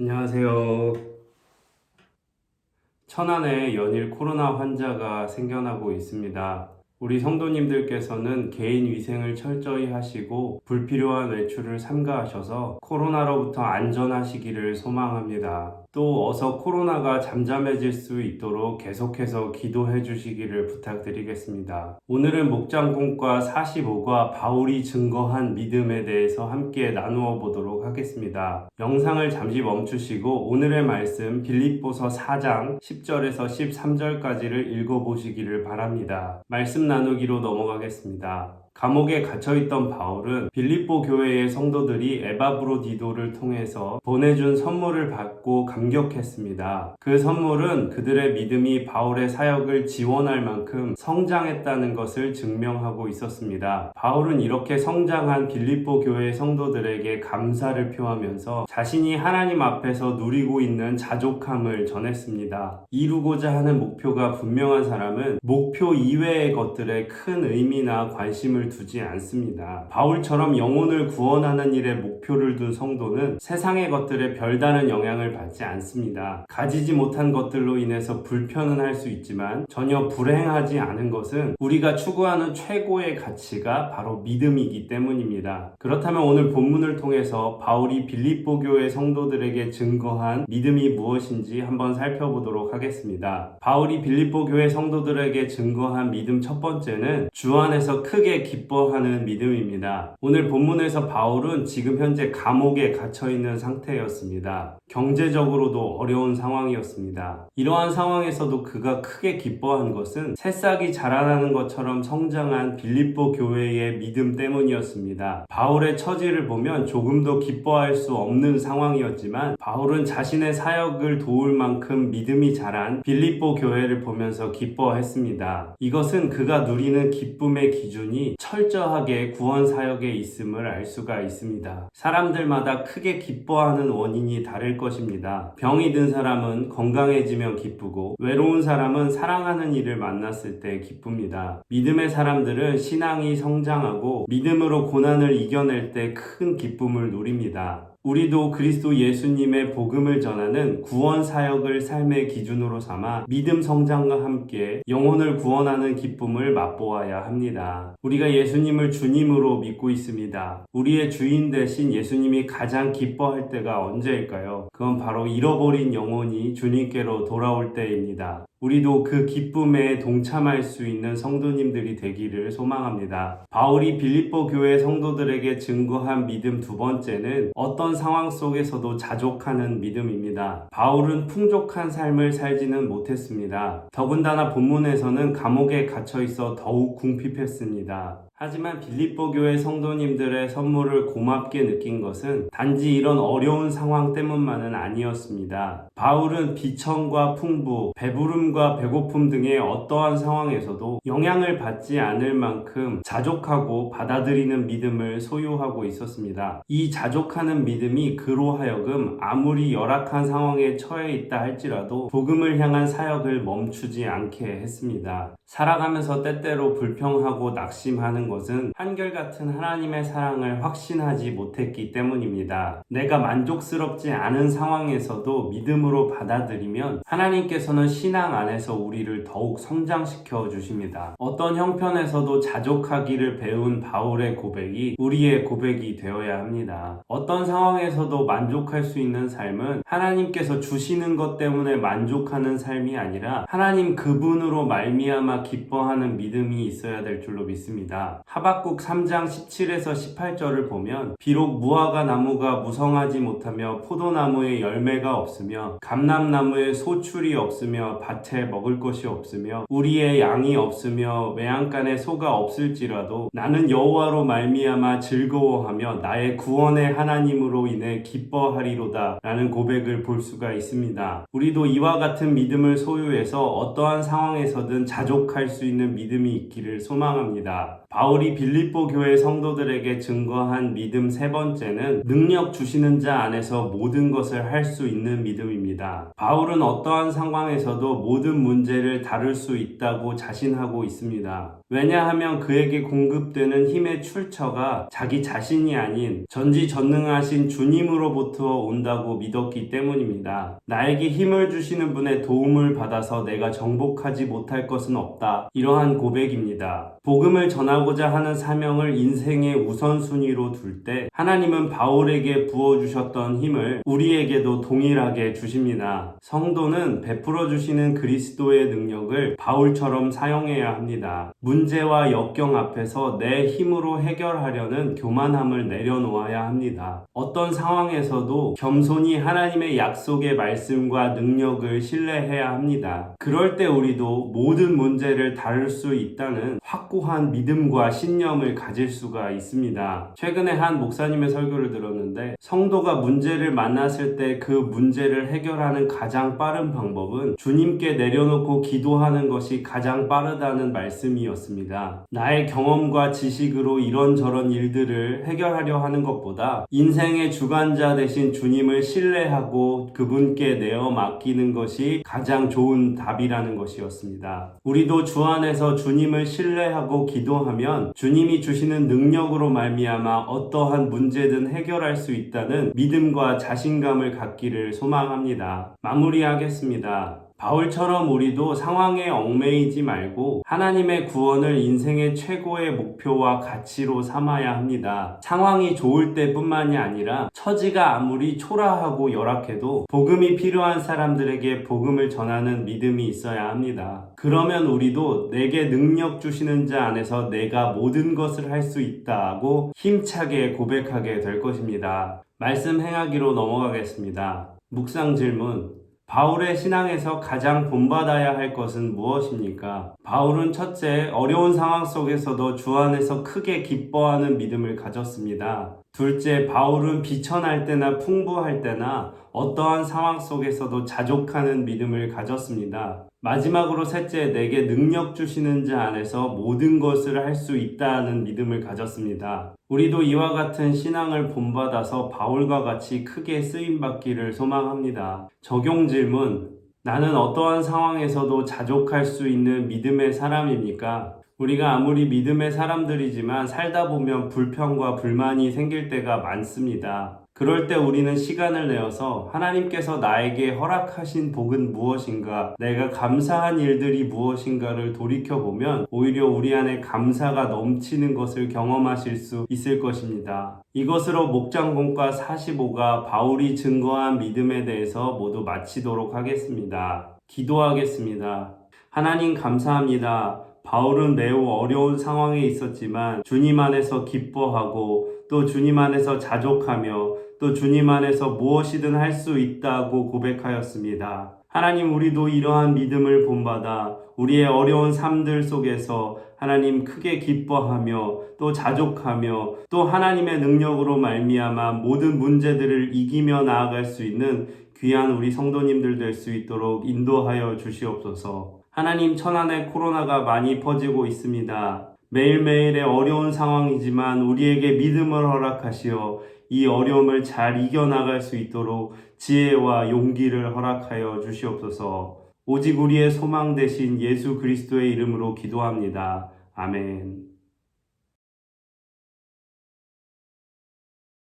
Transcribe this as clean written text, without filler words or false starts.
안녕하세요. 천안에 연일 코로나 환자가 생겨나고 있습니다. 우리 성도님들께서는 개인 위생을 철저히 하시고 불필요한 외출을 삼가하셔서 코로나로부터 안전하시기를 소망합니다. 또 어서 코로나가 잠잠해질 수 있도록 계속해서 기도해 주시기를 부탁드리겠습니다. 오늘은 목장공과 45과 바울이 증거한 믿음에 대해서 함께 나누어 보도록 하겠습니다. 영상을 잠시 멈추시고 오늘의 말씀 빌립보서 4장 10절에서 13절까지를 읽어보시기를 바랍니다. 말씀 나누기로 넘어가겠습니다. 감옥에 갇혀있던 바울은 빌립보 교회의 성도들이 에바브로디도를 통해서 보내준 선물을 받고 감격했습니다. 그 선물은 그들의 믿음이 바울의 사역을 지원할 만큼 성장했다는 것을 증명하고 있었습니다. 바울은 이렇게 성장한 빌립보 교회의 성도들에게 감사를 표하면서 자신이 하나님 앞에서 누리고 있는 자족함을 전했습니다. 이루고자 하는 목표가 분명한 사람은 목표 이외의 것들에 큰 의미나 관심을 두지 않습니다. 바울처럼 영혼을 구원하는 일에 목표를 둔 성도는 세상의 것들에 별다른 영향을 받지 않습니다. 가지지 못한 것들로 인해서 불편은 할 수 있지만 전혀 불행하지 않은 것은 우리가 추구하는 최고의 가치가 바로 믿음이기 때문입니다. 그렇다면 오늘 본문을 통해서 바울이 빌립보 교회 성도들에게 증거한 믿음이 무엇인지 한번 살펴보도록 하겠습니다. 바울이 빌립보 교회 성도들에게 증거한 믿음 첫 번째는 주 안에서 크게 기뻐하는 믿음입니다. 오늘 본문에서 바울은 지금 현재 감옥에 갇혀있는 상태였습니다. 경제적으로도 어려운 상황이었습니다. 이러한 상황에서도 그가 크게 기뻐한 것은 새싹이 자라나는 것처럼 성장한 빌립보 교회의 믿음 때문이었습니다. 바울의 처지를 보면 조금도 기뻐할 수 없는 상황이었지만 바울은 자신의 사역을 도울 만큼 믿음이 자란 빌립보 교회를 보면서 기뻐했습니다. 이것은 그가 누리는 기쁨의 기준이 철저하게 구원 사역에 있음을 알 수가 있습니다. 사람들마다 크게 기뻐하는 원인이 다를 것입니다. 병이 든 사람은 건강해지면 기쁘고 외로운 사람은 사랑하는 이를 만났을 때 기쁩니다. 믿음의 사람들은 신앙이 성장하고 믿음으로 고난을 이겨낼 때 큰 기쁨을 누립니다. 우리도 그리스도 예수님의 복음을 전하는 구원 사역을 삶의 기준으로 삼아 믿음 성장과 함께 영혼을 구원하는 기쁨을 맛보아야 합니다. 우리가 예수님을 주님으로 믿고 있습니다. 우리의 주인 대신 예수님이 가장 기뻐할 때가 언제일까요? 그건 바로 잃어버린 영혼이 주님께로 돌아올 때입니다. 우리도 그 기쁨에 동참할 수 있는 성도님들이 되기를 소망합니다. 바울이 빌립보 교회 성도들에게 증거한 믿음 두 번째는 어떤 상황 속에서도 자족하는 믿음입니다. 바울은 풍족한 삶을 살지는 못했습니다. 더군다나 본문에서는 감옥에 갇혀 있어 더욱 궁핍했습니다. 하지만 빌립보 교회 성도님들의 선물을 고맙게 느낀 것은 단지 이런 어려운 상황 때문만은 아니었습니다. 바울은 비천과 풍부, 배부름과 배고픔 등의 어떠한 상황에서도 영향을 받지 않을 만큼 자족하고 받아들이는 믿음을 소유하고 있었습니다. 이 자족하는 믿음이 그로 하여금 아무리 열악한 상황에 처해 있다 할지라도 복음을 향한 사역을 멈추지 않게 했습니다. 살아가면서 때때로 불평하고 낙심하는 것은 한결같은 하나님의 사랑을 확신하지 못했기 때문입니다. 내가 만족스럽지 않은 상황에서도 믿음으로 받아들이면 하나님께서는 신앙 안에서 우리를 더욱 성장시켜 주십니다. 어떤 형편에서도 자족하기를 배운 바울의 고백이 우리의 고백이 되어야 합니다. 어떤 상황에서도 만족할 수 있는 삶은 하나님께서 주시는 것 때문에 만족하는 삶이 아니라 하나님 그분으로 말미암아 기뻐하는 믿음이 있어야 될 줄로 믿습니다. 하박국 3장 17에서 18절을 보면 비록 무화과 나무가 무성하지 못하며 포도나무에 열매가 없으며 감람나무에 소출이 없으며 밭에 먹을 것이 없으며 우리의 양이 없으며 외양간에 소가 없을지라도 나는 여호와로 말미암아 즐거워하며 나의 구원의 하나님으로 인해 기뻐하리로다 라는 고백을 볼 수가 있습니다. 우리도 이와 같은 믿음을 소유해서 어떠한 상황에서든 자족할 수 있는 믿음이 있기를 소망합니다. 바울이 빌립보 교회 성도들에게 증거한 믿음 세 번째는 능력 주시는 자 안에서 모든 것을 할 수 있는 믿음입니다. 바울은 어떠한 상황에서도 모든 문제를 다룰 수 있다고 자신하고 있습니다. 왜냐하면 그에게 공급되는 힘의 출처가 자기 자신이 아닌 전지전능하신 주님으로부터 온다고 믿었기 때문입니다. 나에게 힘을 주시는 분의 도움을 받아서 내가 정복하지 못할 것은 없다. 이러한 고백입니다. 복음을 전하고자 하는 사명을 인생의 우선순위로 둘 때 하나님은 바울에게 부어주셨던 힘을 우리에게도 동일하게 주십니다. 성도는 베풀어 주시는 그리스도의 능력을 바울처럼 사용해야 합니다. 문제와 역경 앞에서 내 힘으로 해결하려는 교만함을 내려놓아야 합니다. 어떤 상황에서도 겸손히 하나님의 약속의 말씀과 능력을 신뢰해야 합니다. 그럴 때 우리도 모든 문제를 다룰 수 있다는 확고한 믿음과 신념을 가질 수가 있습니다. 최근에 한 목사님의 설교를 들었는데 성도가 문제를 만났을 때 그 문제를 해결하는 가장 빠른 방법은 주님께 내려놓고 기도하는 것이 가장 빠르다는 말씀이었습니다. 나의 경험과 지식으로 이런저런 일들을 해결하려 하는 것보다 인생의 주관자 되신 주님을 신뢰하고 그분께 내어 맡기는 것이 가장 좋은 답이라는 것이었습니다. 우리도 주 안에서 주님을 신뢰하고 기도하면 주님이 주시는 능력으로 말미암아 어떠한 문제든 해결할 수 있다는 믿음과 자신감을 갖기를 소망합니다. 마무리하겠습니다. 바울처럼 우리도 상황에 얽매이지 말고 하나님의 구원을 인생의 최고의 목표와 가치로 삼아야 합니다. 상황이 좋을 때뿐만이 아니라 처지가 아무리 초라하고 열악해도 복음이 필요한 사람들에게 복음을 전하는 믿음이 있어야 합니다. 그러면 우리도 내게 능력 주시는 자 안에서 내가 모든 것을 할 수 있다고 힘차게 고백하게 될 것입니다. 말씀 행하기로 넘어가겠습니다. 묵상 질문: 바울의 신앙에서 가장 본받아야 할 것은 무엇입니까? 바울은 첫째, 어려운 상황 속에서도 주 안에서 크게 기뻐하는 믿음을 가졌습니다. 둘째, 바울은 비천할 때나 풍부할 때나 어떠한 상황 속에서도 자족하는 믿음을 가졌습니다. 마지막으로 셋째, 내게 능력 주시는 자 안에서 모든 것을 할 수 있다는 믿음을 가졌습니다. 우리도 이와 같은 신앙을 본받아서 바울과 같이 크게 쓰임받기를 소망합니다. 적용 질문: 나는 어떠한 상황에서도 자족할 수 있는 믿음의 사람입니까? 우리가 아무리 믿음의 사람들이지만 살다 보면 불평과 불만이 생길 때가 많습니다. 그럴 때 우리는 시간을 내어서 하나님께서 나에게 허락하신 복은 무엇인가, 내가 감사한 일들이 무엇인가를 돌이켜보면 오히려 우리 안에 감사가 넘치는 것을 경험하실 수 있을 것입니다. 이것으로 목장공과 45가 바울이 증거한 믿음에 대해서 모두 마치도록 하겠습니다. 기도하겠습니다. 하나님 감사합니다. 바울은 매우 어려운 상황에 있었지만 주님 안에서 기뻐하고 또 주님 안에서 자족하며 또 주님 안에서 무엇이든 할 수 있다고 고백하였습니다. 하나님, 우리도 이러한 믿음을 본받아 우리의 어려운 삶들 속에서 하나님 크게 기뻐하며 또 자족하며 또 하나님의 능력으로 말미암아 모든 문제들을 이기며 나아갈 수 있는 귀한 우리 성도님들 될 수 있도록 인도하여 주시옵소서. 하나님, 천안에 코로나가 많이 퍼지고 있습니다. 매일매일의 어려운 상황이지만 우리에게 믿음을 허락하시어 이 어려움을 잘 이겨나갈 수 있도록 지혜와 용기를 허락하여 주시옵소서. 오직 우리의 소망 되신 예수 그리스도의 이름으로 기도합니다. 아멘.